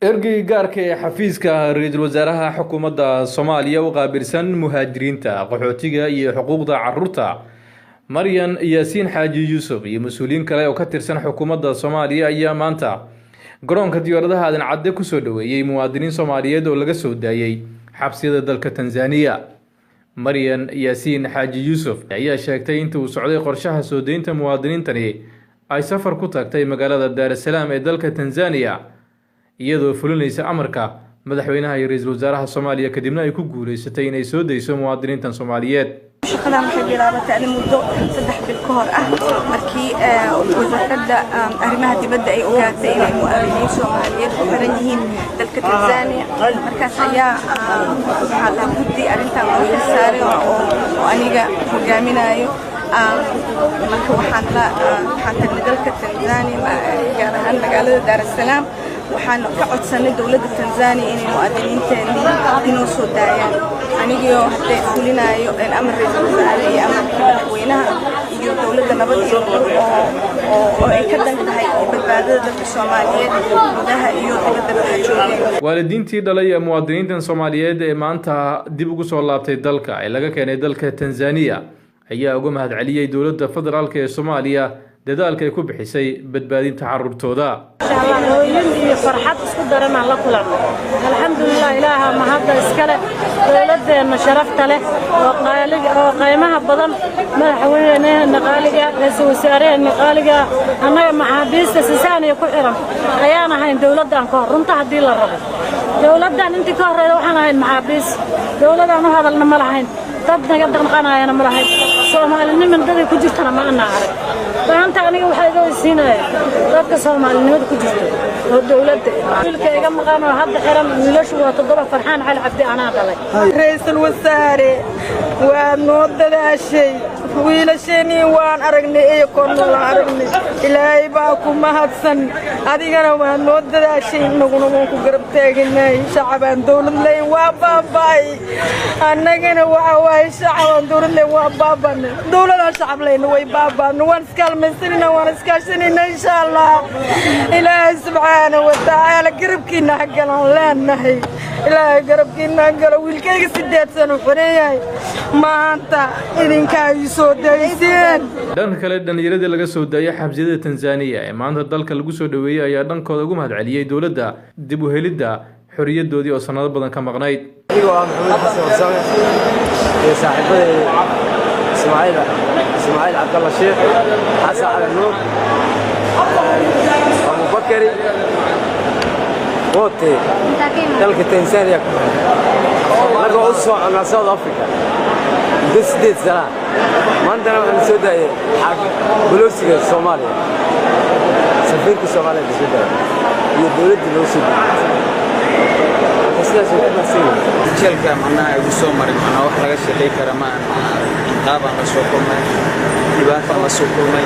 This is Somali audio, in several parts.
ergey gaarka ee xafiiska ra'iisul wasaaraha xukuumadda Soomaaliya oo qaabilsan muhaajiriinta qaxootiga iyo xuquuqda carruurta Maryan Yaasiin Xaaji Yuusuf iyo mas'uuliyiin kale oo ka tirsan xukuumadda Soomaaliya ayaa maanta garoonka diyaaradaha Aadan Cadde ku soo dhaweeyay muwaadiniin Soomaaliyeed oo laga soo daayay xabsiyada dalka Tanzania. Maryan Yaasiin Xaaji Yuusuf ayaa sheegtay inta uu socday qorshaha soo deynta muwaadiniintani ay safar ku tagtay magaalada Dar es Salaam ee dalka Tanzania iyadoo fulinaysa amarka madaxweynaha iyo ra'iisul wasaaraha Soomaaliya kadibna ay ku guuleysatay inay soo deyso muwaadiniintan Soomaaliyeed. shaqada waxay bilaabatay muddo 3 bil ka hor markii wasaaradda arrimaha dibadda ay ogaatay inay muwaadiniin Soomaaliyeed ku xiran yihiin dalka Tanzania markaas ayaa waxaa la guddi arrintan loo saaray oo aniga hogaaminayo marka waxaan tagnay dalka Tanzania gaar ahaan magaalada Dar es Salaam waxaan ka codsanay dawladda Tanzania inay muwaadiniinteena inoo soo daayaan anigoo hadda fulinayo amar ra'iisul wasaare iyo amarka madaxweynaha iyo dawladda nabad iyo oo ay ka dhantahay badbaadada dadka Soomaaliyeed gudaha iyo dibadda joogay. waalidiintii dhalay muwaadiniintan Soomaaliyeed ee maanta dib ugu soo laabtay dalka ay laga keenay dalka Tanzania ayaa uga mahadceliyay dawladda federaalka ee Soomaaliya dadaalka ay ku bixisay badbaadinta carruurtooda. iyo farxad isku daran la kulano alxamdulillah ilaaha ma hadda iskale dawladeena sharafta leh oo qiimaha badan madaxweynaha qaaliga ra'iisul wasaaraha qaaliga anaga maxaabiista sisaaniya ku xiran ayaan ahayn dawladan ka runta hadii la rabo dawladan intii ka horeeyay waxaan ahayn maxaabiis dawladan u hadalna ma lahayn dad naga dhaqanayana ma lahayn Soomaaliniman dad ku jirtana ma ana arag baanta aniga waxay iga siinay dadka Soomaalinimada ku jirto oo dawladda wiilkayga maqan oo hadda xiran wiilashu waa 7 farxaan cali cabdi ana dhalay ra'iisul wasaare waa noo dadaashay wiilashani waan aragnay ee koonol aragnay ilaahay baa ku mahadsan adigana waa noo dadaashay naguna waan ku garab taagnay shacabaan dawlad leh waa baabay annagana waa shacabaan dawlad leh waa baaban dawladda shacab leh way baabaan waan iskaalmaysanina waan iskaashanina insha Allah ilaahay subhanahu wa ta'ala garabkiina hagalan leenahay ilaahay garabkiina galo wiilkayga 8 sano xoreeyay maanta idinka ay soo dayseen dhanka kale dhalinyarada laga soo daayay xabsiyada Tanzania ee maanta dalka lagu soo dhaweeyay ayaa dhankooda ugu mahadceliyay dawladda dib u helidda xorriyadoodii oo sanado badan ka maqnayd. إسماعيل عبد الله الشيخ حسن على النور أبو بكري قوتي دلك تنسانيا لقوا أسوأ على ساوث أفريقيا بس ديت سلام ما عندنا من السوداء حق بلوسي الصومالي سفيرك الصومالي بالسوداء يدولد بلوسي جلك معنا يسومر معنا وحنا شيء كرمان قابا نسوقنا دبات نسوقنا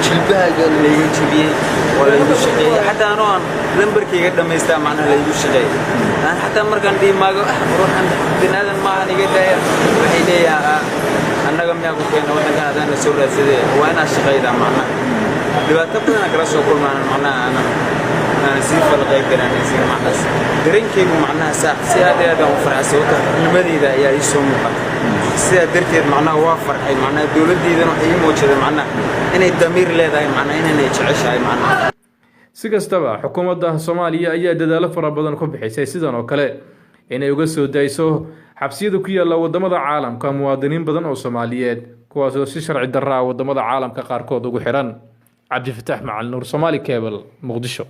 جلبها قال لي يجيبي ولا يشقي حتى أنا لمبركي قد ما يستمع معنا لا يشقي أنا حتى مركان دي ما أروح عند بنادم ما أنا قد وحيدي أنا قم يأكل فينا وأنا كان هذا نسول سيد وأنا شقي ده معنا دبات تبغى نقرأ سوقنا معنا أنا نسيف الغيب أنا نسيف معنا درين كيف معناها ساعة سيادة هذا وفرع سوته المدينة يا يسوم سيادة درتي معناها وافر حي معناها الدولة دي ذا نحيي موجودة معناها إن الضمير له ذا معناها إن يتعيش هاي معناها. سكستبا حكومة الصومالية أي دلالة فربضن كبحي سيسيدان وكله إن يقصوا دايسو حبسيدو كي الله ودمضى عالم كمواطنين بدن أو صوماليات كواسو شرع الدراء ودمضى عالم كقاركود وحيران. عبد الفتاح مع النور صومالي كابل مقدشو.